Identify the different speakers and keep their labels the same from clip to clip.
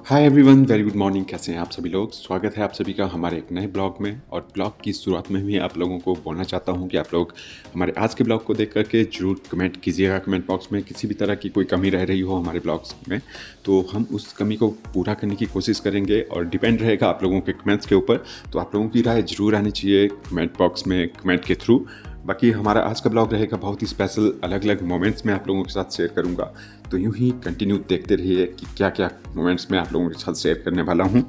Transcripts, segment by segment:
Speaker 1: Hi everyone, very good morning. कैसे हैं आप सभी लोग? स्वागत है आप सभी का हमारे एक नए ब्लॉग में। और ब्लॉग की शुरुआत में भी आप लोगों को बोलना चाहता हूं कि आप लोग हमारे आज के ब्लॉग को देख करके जरूर कमेंट कीजिएगा। कमेंट बॉक्स में किसी भी तरह की कोई कमी रह रही हो हमारे ब्लॉग्स में, तो हम उस कमी को पूरा करने की कोशिश करेंगे और डिपेंड रहेगा आप लोगों के कमेंट्स के ऊपर। तो आप लोगों की राय ज़रूर आनी चाहिए कमेंट बॉक्स में, कमेंट के थ्रू। बाकी हमारा आज का ब्लॉग रहेगा बहुत ही स्पेशल, अलग अलग मोमेंट्स में आप लोगों के साथ शेयर करूंगा। तो यूं ही कंटिन्यू देखते रहिए कि क्या क्या मोमेंट्स में आप लोगों के साथ शेयर करने वाला हूं।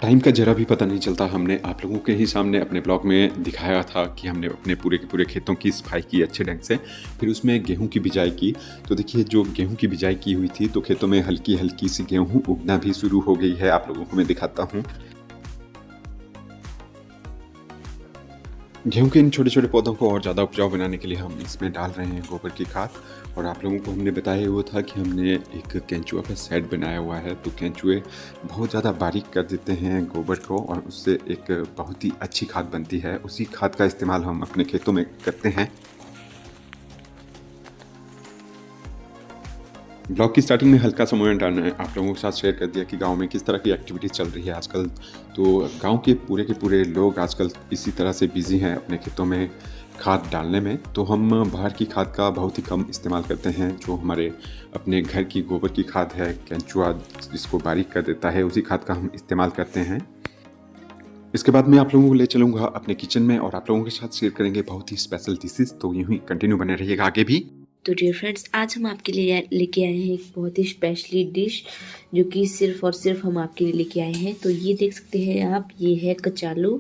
Speaker 1: टाइम का जरा भी पता नहीं चलता। हमने आप लोगों के ही सामने अपने ब्लॉग में दिखाया था कि हमने अपने पूरे के पूरे खेतों की सफाई की अच्छे ढंग से, फिर उसमें गेहूं की बिजाई की। तो देखिए, जो गेहूं की बिजाई की हुई थी तो खेतों में हल्की हल्की सी गेहूं उगना भी शुरू हो गई है। आप लोगों को मैं दिखाता हूँ। गेहूं के इन छोटे छोटे पौधों को और ज़्यादा उपजाऊ बनाने के लिए हम इसमें डाल रहे हैं गोबर की खाद। और आप लोगों को हमने बताया हुआ था कि हमने एक केंचुआ का सेट बनाया हुआ है। तो केंचुए बहुत ज़्यादा बारीक कर देते हैं गोबर को और उससे एक बहुत ही अच्छी खाद बनती है। उसी खाद का इस्तेमाल हम अपने खेतों में करते हैं। ब्लॉग की स्टार्टिंग में हल्का सा मोमेंट आप लोगों के साथ शेयर कर दिया कि गांव में किस तरह की एक्टिविटीज़ चल रही है आजकल। तो गांव के पूरे लोग आजकल इसी तरह से बिजी हैं अपने खेतों में खाद डालने में। तो हम बाहर की खाद का बहुत ही कम इस्तेमाल करते हैं। जो हमारे अपने घर की गोबर की खाद है, केंचुआ जिसको बारीक कर देता है, उसी खाद का हम इस्तेमाल करते हैं। इसके बाद मैं आप लोगों को ले चलूँगा अपने किचन में और आप लोगों के साथ शेयर करेंगे बहुत ही स्पेशल डिशेस। तो यूँ ही कंटिन्यू बने रहिएगा आगे भी।
Speaker 2: तो डियर फ्रेंड्स, आज हम आपके लिए लेके आए हैं एक बहुत ही स्पेशली डिश, जो कि सिर्फ और सिर्फ हम आपके लिए लेके आए हैं। तो ये देख सकते हैं आप, ये है कचालू।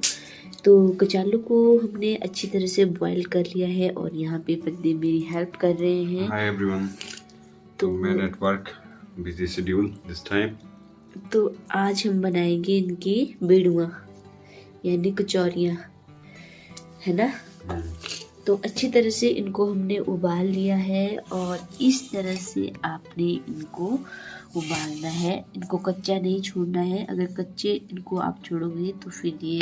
Speaker 2: तो कचालू को हमने अच्छी तरह से बॉईल कर लिया है और यहाँ पे बंदे मेरी हेल्प कर रहे हैं।
Speaker 1: Hi everyone.
Speaker 2: तो
Speaker 1: मैं at work, busy schedule this time.
Speaker 2: तो आज हम बनाएंगे इनकी बेड़ुआ यानी कचौरियाँ, है ना। तो अच्छी तरह से इनको हमने उबाल लिया है और इस तरह से आपने इनको उबालना है। इनको कच्चा नहीं छोड़ना है। अगर कच्चे इनको आप छोड़ोगे तो फिर ये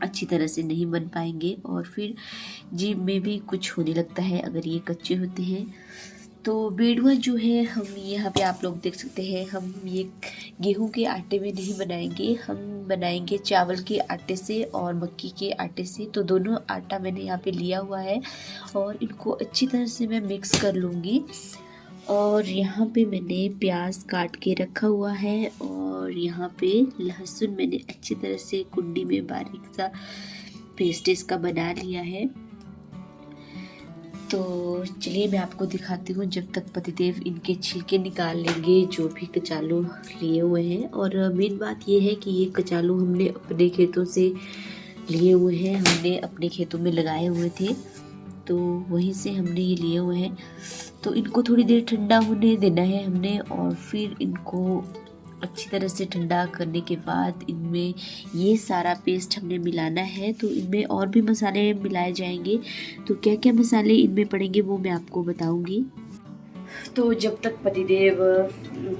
Speaker 2: अच्छी तरह से नहीं बन पाएंगे और फिर जीभ में भी कुछ होने लगता है अगर ये कच्चे होते हैं। तो बेड़ुआ जो है, हम यहाँ पे आप लोग देख सकते हैं, हम ये गेहूं के आटे में नहीं बनाएंगे, हम बनाएंगे चावल के आटे से और मक्की के आटे से। तो दोनों आटा मैंने यहाँ पे लिया हुआ है और इनको अच्छी तरह से मैं मिक्स कर लूँगी। और यहाँ पे मैंने प्याज काट के रखा हुआ है और यहाँ पे लहसुन मैंने अच्छी तरह से कुंडी में बारीक सा पेस्ट इसका बना लिया है। तो चलिए मैं आपको दिखाती हूँ जब तक पतिदेव इनके छिलके निकाल लेंगे जो भी कचालू लिए हुए हैं। और मेन बात ये है कि ये कचालू हमने अपने खेतों से लिए हुए हैं, हमने अपने खेतों में लगाए हुए थे, तो वहीं से हमने ये लिए हुए हैं। तो इनको थोड़ी देर ठंडा होने देना है हमने और फिर इनको अच्छी तरह से ठंडा करने के बाद इनमें ये सारा पेस्ट हमने मिलाना है। तो इनमें और भी मसाले मिलाए जाएंगे। तो क्या क्या मसाले इनमें पड़ेंगे वो मैं आपको बताऊंगी। तो जब तक पतिदेव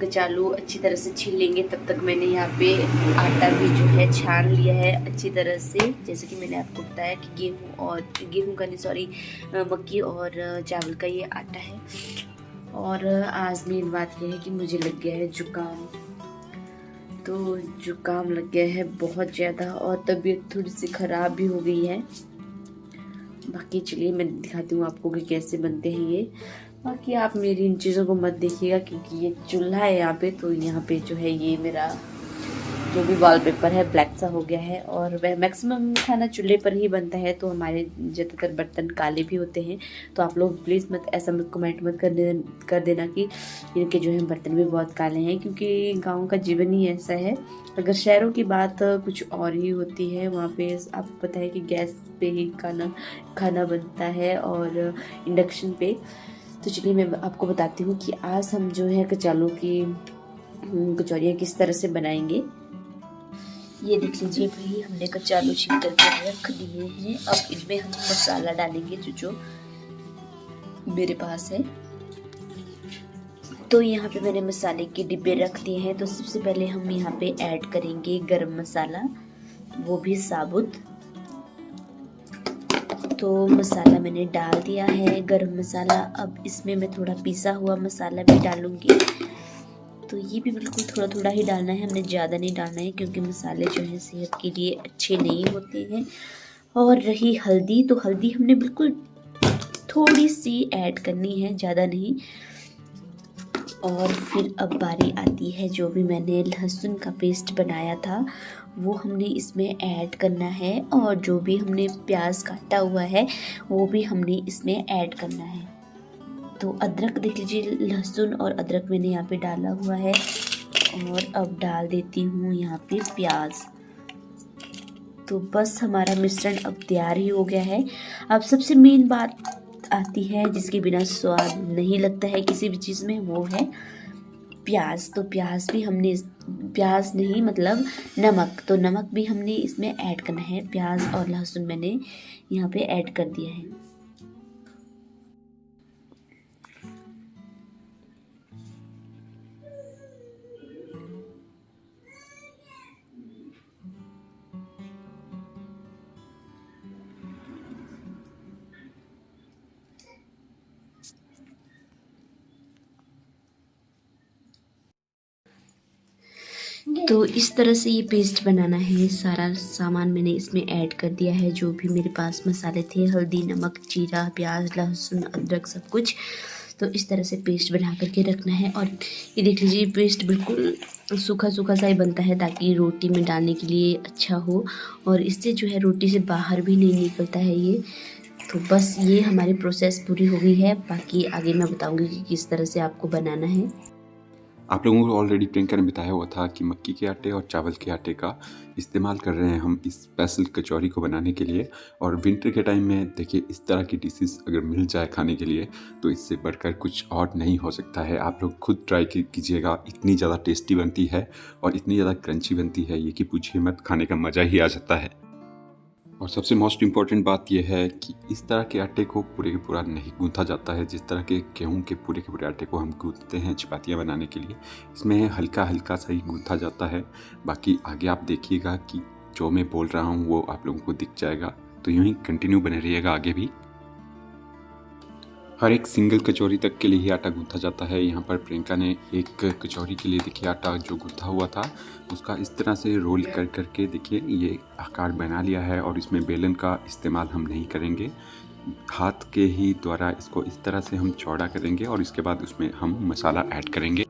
Speaker 2: कचालू अच्छी तरह से छील लेंगे तब तक मैंने यहाँ पे आटा भी जो है छान लिया है अच्छी तरह से। जैसे कि मैंने आपको बताया कि गेहूं का नहीं, सॉरी, मक्की और चावल का ये आटा है। और आज मेन बात यह है कि मुझे लग गया है जुकाम। तो जुकाम लग गया है बहुत ज़्यादा और तबीयत थोड़ी सी ख़राब भी हो गई है। बाकी चलिए मैं दिखाती हूँ आपको कि कैसे बनते हैं ये। बाकी आप मेरी इन चीज़ों को मत देखिएगा क्योंकि ये चूल्हा है यहाँ पे। तो यहाँ पे जो है ये मेरा जो भी वॉलपेपर है ब्लैक सा हो गया है और वह मैक्सिमम खाना चूल्हे पर ही बनता है। तो हमारे ज़्यादातर बर्तन काले भी होते हैं। तो आप लोग प्लीज़ मत ऐसा मत कमेंट मत कर देना कि इनके जो है बर्तन भी बहुत काले हैं, क्योंकि गाँव का जीवन ही ऐसा है। अगर शहरों की बात कुछ और ही होती है, वहाँ पे आपको पता है कि गैस पे ही खाना बनता है और इंडक्शन पे। तो चलिए मैं आपको बताती हूँ कि आज हम जो है कचालू की कचौरियाँ किस तरह से बनाएंगे। ये देख लीजिए भाई, हमने कचालू छील करके रख दिए हैं। अब इनमें हम मसाला डालेंगे जो मेरे पास है। तो यहाँ पे मैंने मसाले के डिब्बे रख दिए हैं। तो सबसे पहले हम यहाँ पे ऐड करेंगे गरम मसाला, वो भी साबुत। तो मसाला मैंने डाल दिया है, गरम मसाला। अब इसमें मैं थोड़ा पिसा हुआ मसाला भी डालूंगी तो ये भी बिल्कुल थोड़ा थोड़ा ही डालना है, हमने ज़्यादा नहीं डालना है क्योंकि मसाले जो हैं सेहत के लिए अच्छे नहीं होते हैं। और रही हल्दी, तो हल्दी हमने बिल्कुल थोड़ी सी ऐड करनी है, ज़्यादा नहीं। और फिर अब बारी आती है जो भी मैंने लहसुन का पेस्ट बनाया था वो हमने इसमें ऐड करना है, और जो भी हमने प्याज काटा हुआ है वो भी हमने इसमें ऐड करना है। तो अदरक देख लीजिए, लहसुन और अदरक मैंने यहाँ पे डाला हुआ है। और अब डाल देती हूँ यहाँ पे प्याज। तो बस हमारा मिश्रण अब तैयार ही हो गया है। अब सबसे मेन बात आती है जिसके बिना स्वाद नहीं लगता है किसी भी चीज़ में, वो है प्याज। तो प्याज भी हमने, प्याज नहीं मतलब नमक, तो नमक भी हमने इसमें ऐड करना है। प्याज और लहसुन मैंने यहाँ पे ऐड कर दिया है। तो इस तरह से ये पेस्ट बनाना है। सारा सामान मैंने इसमें ऐड कर दिया है, जो भी मेरे पास मसाले थे, हल्दी, नमक, जीरा, प्याज, लहसुन, अदरक, सब कुछ। तो इस तरह से पेस्ट बना करके रखना है। और ये देख लीजिए, पेस्ट बिल्कुल सूखा सूखा सा ही बनता है ताकि रोटी में डालने के लिए अच्छा हो, और इससे जो है रोटी से बाहर भी नहीं निकलता है ये। तो बस ये हमारी प्रोसेस पूरी हो गई है। बाकी आगे मैं बताऊंगी कि किस तरह से आपको बनाना है।
Speaker 1: आप लोगों को ऑलरेडी प्रियंका ने बताया हुआ था कि मक्की के आटे और चावल के आटे का इस्तेमाल कर रहे हैं हम इस स्पेशल कचौरी को बनाने के लिए। और विंटर के टाइम में देखिए, इस तरह की डिशेस अगर मिल जाए खाने के लिए तो इससे बढ़कर कुछ और नहीं हो सकता है। आप लोग खुद ट्राई कीजिएगा, इतनी ज़्यादा टेस्टी बनती है और इतनी ज़्यादा क्रंची बनती है ये कि पूछिए मत, खाने का मज़ा ही आ जाता है। और सबसे मोस्ट इम्पॉर्टेंट बात यह है कि इस तरह के आटे को पूरे के पूरा नहीं गूंथा जाता है जिस तरह के गेहूं के पूरे आटे को हम गूंथते हैं चपातियाँ बनाने के लिए। इसमें हल्का हल्का सा ही गूंथा जाता है। बाकी आगे आप देखिएगा कि जो मैं बोल रहा हूँ वो आप लोगों को दिख जाएगा। तो यूँ ही कंटिन्यू बने रहिएगा आगे भी। हर एक सिंगल कचौरी तक के लिए ही आटा गूंथा जाता है। यहाँ पर प्रियंका ने एक कचौरी के लिए देखिए आटा जो गूंथा हुआ था उसका इस तरह से रोल कर करके देखिए ये आकार बना लिया है। और इसमें बेलन का इस्तेमाल हम नहीं करेंगे, हाथ के ही द्वारा इसको इस तरह से हम चौड़ा करेंगे और इसके बाद उसमें हम मसाला ऐड करेंगे।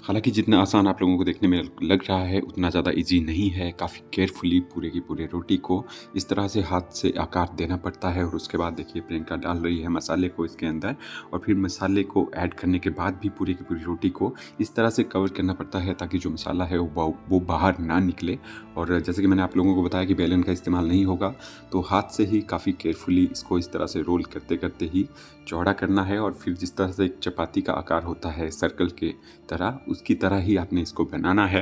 Speaker 1: हालांकि जितना आसान आप लोगों को देखने में लग रहा है उतना ज़्यादा इजी नहीं है। काफ़ी केयरफुली पूरे की पूरे रोटी को इस तरह से हाथ से आकार देना पड़ता है। और उसके बाद देखिए प्रियंका डाल रही है मसाले को इसके अंदर, और फिर मसाले को ऐड करने के बाद भी पूरी की पूरी रोटी को इस तरह से कवर करना पड़ता है ताकि जो मसाला है वो बाहर ना निकले। और जैसे कि मैंने आप लोगों को बताया कि बेलन का इस्तेमाल नहीं होगा, तो हाथ से ही काफ़ी केयरफुली इसको इस तरह से रोल करते करते ही चौड़ा करना है। और फिर जिस तरह से एक चपाती का आकार होता है सर्कल के तरह, उसकी तरह ही आपने इसको बनाना है।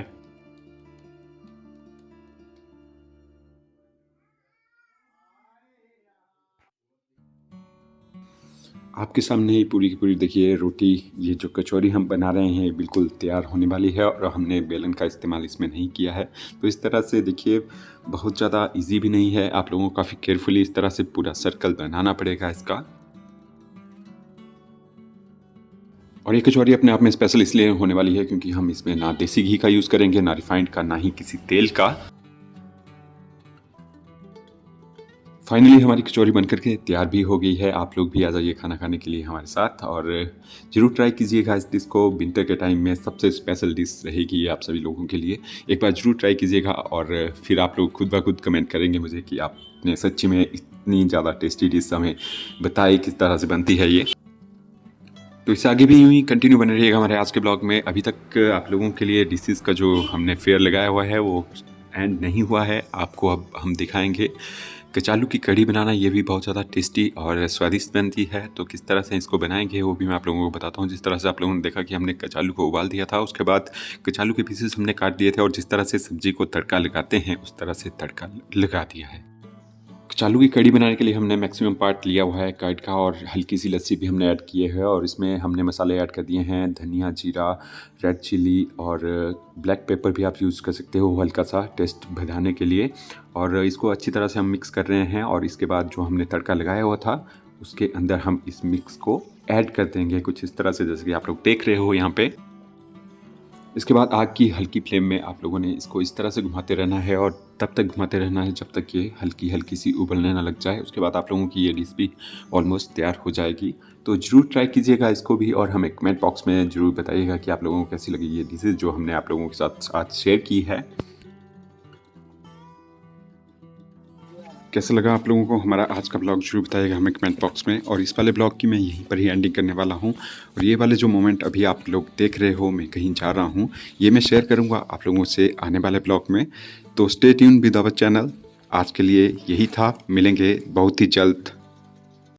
Speaker 1: आपके सामने ही पूरी की पूरी देखिए रोटी, ये जो कचौरी हम बना रहे हैं बिल्कुल तैयार होने वाली है और हमने बेलन का इस्तेमाल इसमें नहीं किया है। तो इस तरह से देखिए बहुत ज़्यादा इजी भी नहीं है, आप लोगों को काफ़ी केयरफुली इस तरह से पूरा सर्कल बनाना पड़ेगा इसका। और ये कचौरी अपने आप में स्पेशल इसलिए होने वाली है क्योंकि हम इसमें ना देसी घी का यूज़ करेंगे, ना रिफाइंड का, ना ही किसी तेल का। फाइनली हमारी कचौरी बनकर के तैयार भी हो गई है। आप लोग भी आ जाइए खाना खाने के लिए हमारे साथ, और ज़रूर ट्राई कीजिएगा इस डिश को। विंटर के टाइम में सबसे स्पेशल डिश रहेगी ये आप सभी लोगों के लिए। एक बार ज़रूर ट्राई कीजिएगा और फिर आप लोग खुद ब खुद कमेंट करेंगे मुझे कि आपने सच्ची में इतनी ज़्यादा टेस्टी डिश हमें बताई किस तरह से बनती है ये। तो इससे आगे भी यूँ ही कंटिन्यू बने रहिएगा हमारे आज के ब्लॉग में। अभी तक आप लोगों के लिए डिशेज़ का जो हमने फेयर लगाया हुआ है वो एंड नहीं हुआ है, आपको अब हम दिखाएंगे। कचालू की कढ़ी बनाना ये भी बहुत ज़्यादा टेस्टी और स्वादिष्ट बनती है। तो किस तरह से इसको बनाएंगे वो भी मैं आप लोगों को बताता हूँ। जिस तरह से आप लोगों ने देखा कि हमने कचालू को उबाल दिया था, उसके बाद कचालू के पीसेस हमने काट दिए थे और जिस तरह से सब्जी को तड़का लगाते हैं उस तरह से तड़का लगा दिया है। कचालू की कढ़ी बनाने के लिए हमने मैक्सिमम पार्ट लिया हुआ है कर्ड का, और हल्की सी लस्सी भी हमने ऐड किए हैं। और इसमें हमने मसाले ऐड कर दिए हैं, धनिया, जीरा, रेड चिली और ब्लैक पेपर भी आप यूज़ कर सकते हो हल्का सा टेस्ट बढ़ाने के लिए। और इसको अच्छी तरह से हम मिक्स कर रहे हैं, और इसके बाद जो हमने तड़का लगाया हुआ था उसके अंदर हम इस मिक्स को ऐड कर देंगे कुछ इस तरह से, जैसे कि आप लोग देख रहे हो यहाँ पे। इसके बाद आग की हल्की फ्लेम में आप लोगों ने इसको इस तरह से घुमाते रहना है और तब तक घुमाते रहना है जब तक ये हल्की हल्की सी उबलने ना लग जाए। उसके बाद आप लोगों की ये डिश भी ऑलमोस्ट तैयार हो जाएगी। तो ज़रूर ट्राई कीजिएगा इसको भी और हमें कमेंट बॉक्स में ज़रूर बताइएगा कि आप लोगों को कैसी लगी ये डिशेज़ जो हमने आप लोगों के साथ आज शेयर की है। कैसा लगा आप लोगों को हमारा आज का ब्लॉग ज़रूर बताइएगा हमें कमेंट बॉक्स में। और इस वाले ब्लॉग की मैं यहीं पर ही एंडिंग करने वाला हूँ। और ये वाले जो मोमेंट अभी आप लोग देख रहे हो, मैं कहीं जा रहा हूँ, ये मैं शेयर करूँगा आप लोगों से आने वाले ब्लॉग में। तो stay tune with our channel. आज के लिए यही था, मिलेंगे बहुत ही जल्द।